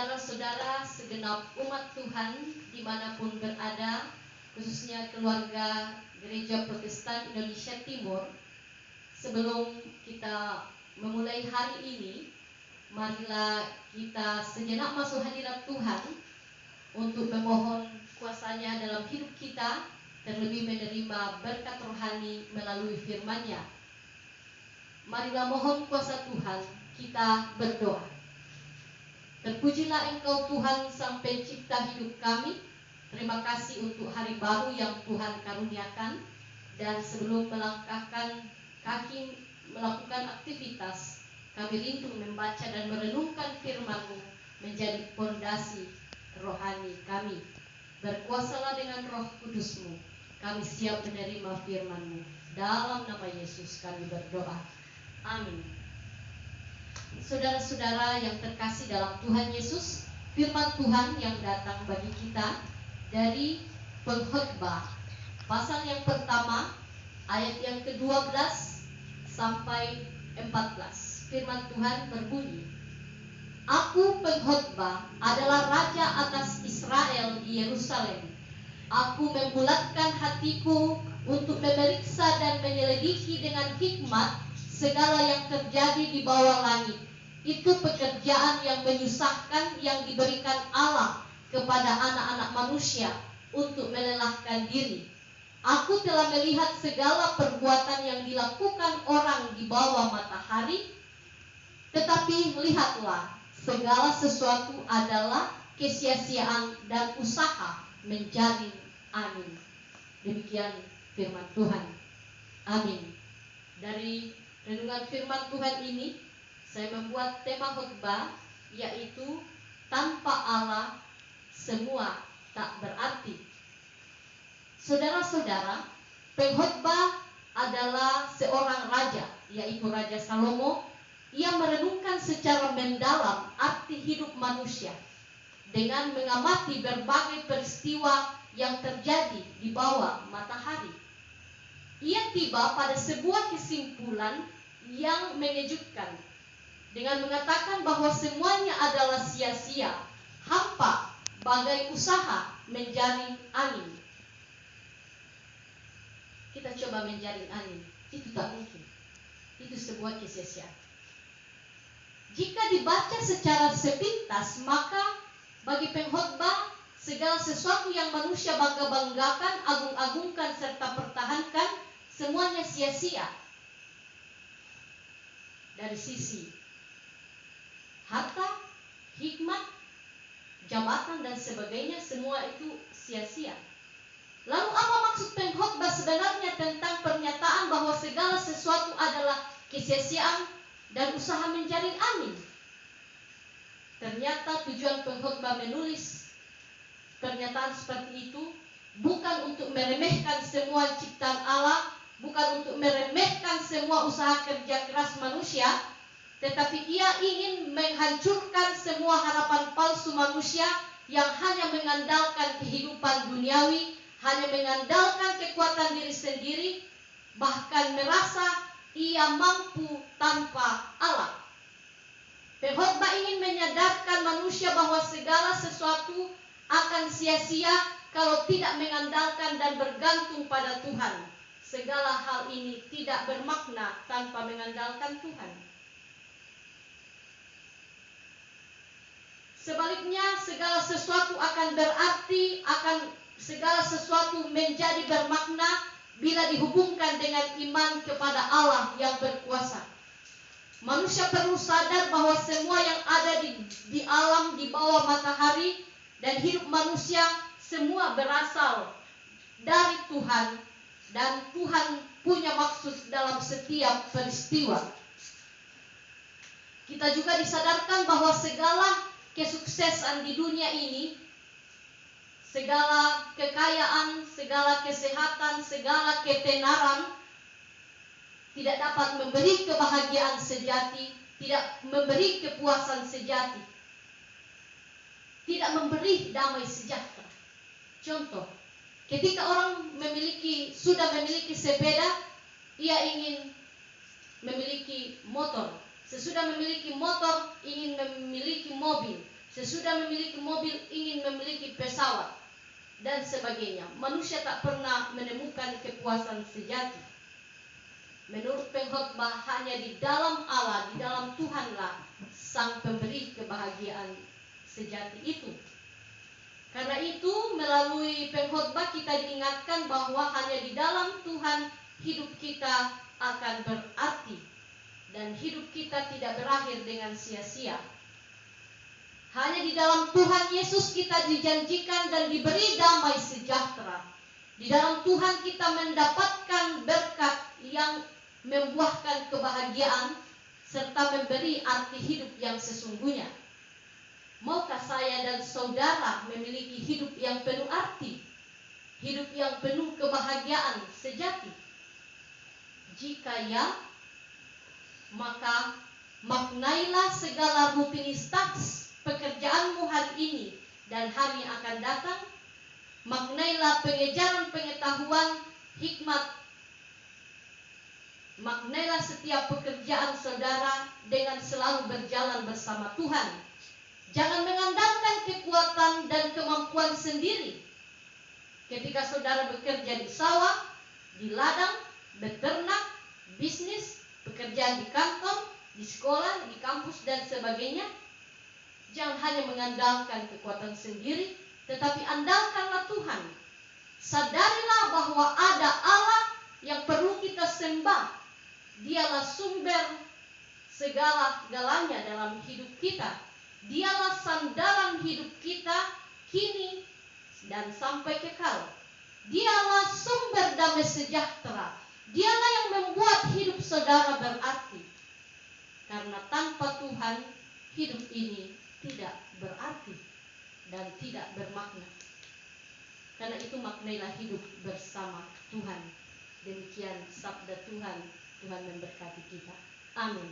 Saudara-saudara segenap umat Tuhan dimanapun berada, khususnya keluarga Gereja Protestan Indonesia Timur, sebelum kita memulai hari ini, marilah kita sejenak masuk hadirat Tuhan untuk memohon kuasa-Nya dalam hidup kita, terlebih menerima berkat rohani melalui firman-Nya. Marilah mohon kuasa Tuhan, kita berdoa. Terpujilah Engkau Tuhan Sang Pencipta hidup kami. Terima kasih untuk hari baru yang Tuhan karuniakan. Dan sebelum melangkahkan kaki melakukan aktivitas, kami rindu membaca dan merenungkan firman-Mu menjadi pondasi rohani kami. Berkuasalah dengan Roh Kudus-Mu. Kami siap menerima firman-Mu. Dalam nama Yesus kami berdoa. Amin. Saudara-saudara yang terkasih dalam Tuhan Yesus, firman Tuhan yang datang bagi kita dari Pengkhotbah pasal yang pertama ayat yang ke-12 sampai 14. Firman Tuhan berbunyi, Aku pengkhotbah adalah raja atas Israel di Yerusalem. Aku membulatkan hatiku untuk memeriksa dan menyelidiki dengan hikmat segala yang terjadi di bawah langit. Itu pekerjaan yang menyusahkan yang diberikan Allah kepada anak-anak manusia untuk melelahkan diri. Aku telah melihat segala perbuatan yang dilakukan orang di bawah matahari, tetapi lihatlah, segala sesuatu adalah kesia-siaan dan usaha menjadi angin. Demikian firman Tuhan. Amin. Dari renungan firman Tuhan ini, saya membuat tema khotbah, yaitu tanpa Allah semua tak berarti. Saudara-saudara, pengkhotbah adalah seorang raja, yaitu Raja Salomo. Ia merenungkan secara mendalam arti hidup manusia dengan mengamati berbagai peristiwa yang terjadi di bawah matahari. Ia tiba pada sebuah kesimpulan yang mengejutkan dengan mengatakan bahwa semuanya adalah sia-sia, hampa, bagai usaha menjaring angin. Kita coba menjaring angin, itu tak mungkin. Itu sebuah kesia-siaan. Jika dibaca secara sepintas, maka bagi pengkhotbah segala sesuatu yang manusia bangga-banggakan, agung-agungkan serta pertahankan, semuanya sia-sia. Dari sisi harta, hikmat, jabatan dan sebagainya, semua itu sia-sia. Lalu apa maksud pengkhotbah sebenarnya tentang pernyataan bahwa segala sesuatu adalah kesia-siaan dan usaha menjaring angin? Ternyata tujuan pengkhotbah menulis pernyataan seperti itu bukan untuk meremehkan semua ciptaan Allah, bukan untuk meremehkan semua usaha kerja keras manusia, tetapi ia ingin menghancurkan semua harapan palsu manusia yang hanya mengandalkan kehidupan duniawi, hanya mengandalkan kekuatan diri sendiri, bahkan merasa ia mampu tanpa Allah. Pengkhotbah ingin menyadarkan manusia bahwa segala sesuatu akan sia-sia kalau tidak mengandalkan dan bergantung pada Tuhan. Segala hal ini tidak bermakna tanpa mengandalkan Tuhan. Sebaliknya, segala sesuatu akan berarti, segala sesuatu menjadi bermakna bila dihubungkan dengan iman kepada Allah yang berkuasa. Manusia perlu sadar bahwa semua yang ada di alam di bawah matahari dan hidup manusia semua berasal dari Tuhan, dan Tuhan punya maksud dalam setiap peristiwa. Kita juga disadarkan bahwa segala kesuksesan di dunia ini, segala kekayaan, segala kesehatan, segala ketenaran tidak dapat memberi kebahagiaan sejati, tidak memberi kepuasan sejati, tidak memberi damai sejahtera. Contoh, ketika orang sudah memiliki sepeda, ia ingin memiliki motor. Sesudah memiliki motor, ingin memiliki mobil. Sesudah memiliki mobil ingin memiliki pesawat dan sebagainya. Manusia tak pernah menemukan kepuasan sejati. Menurut pengkhotbah, hanya di dalam Allah, di dalam Tuhanlah sang pemberi kebahagiaan sejati itu. Karena itu melalui pengkhotbah kita diingatkan bahwa hanya di dalam Tuhan hidup kita akan berarti dan hidup kita tidak berakhir dengan sia-sia. Hanya di dalam Tuhan Yesus kita dijanjikan dan diberi damai sejahtera. Di dalam Tuhan kita mendapatkan berkat yang membuahkan kebahagiaan serta memberi arti hidup yang sesungguhnya. Maukah saya dan saudara memiliki hidup yang penuh arti, hidup yang penuh kebahagiaan sejati? Jika ya, maka maknailah segala rutinitas pekerjaanmu hari ini dan hari yang akan datang. Maknailah pengejaran pengetahuan, hikmat. Maknailah setiap pekerjaan saudara dengan selalu berjalan bersama Tuhan. Jangan mengandalkan kekuatan dan kemampuan sendiri. Ketika saudara bekerja di sawah, di ladang, beternak, bisnis, pekerjaan di kantor, di sekolah, di kampus dan sebagainya, jangan hanya mengandalkan kekuatan sendiri, tetapi andalkanlah Tuhan. Sadarilah bahwa ada Allah yang perlu kita sembah. Dialah sumber segala-galanya dalam hidup kita. Dialah sandaran hidup kita kini dan sampai kekal. Dialah sumber damai sejahtera. Dialah yang membuat hidup saudara berarti. Karena tanpa Tuhan, hidup ini tidak berarti dan tidak bermakna. Karena itu maknailah hidup bersama Tuhan. Demikian sabda Tuhan. Tuhan memberkati kita. Amin.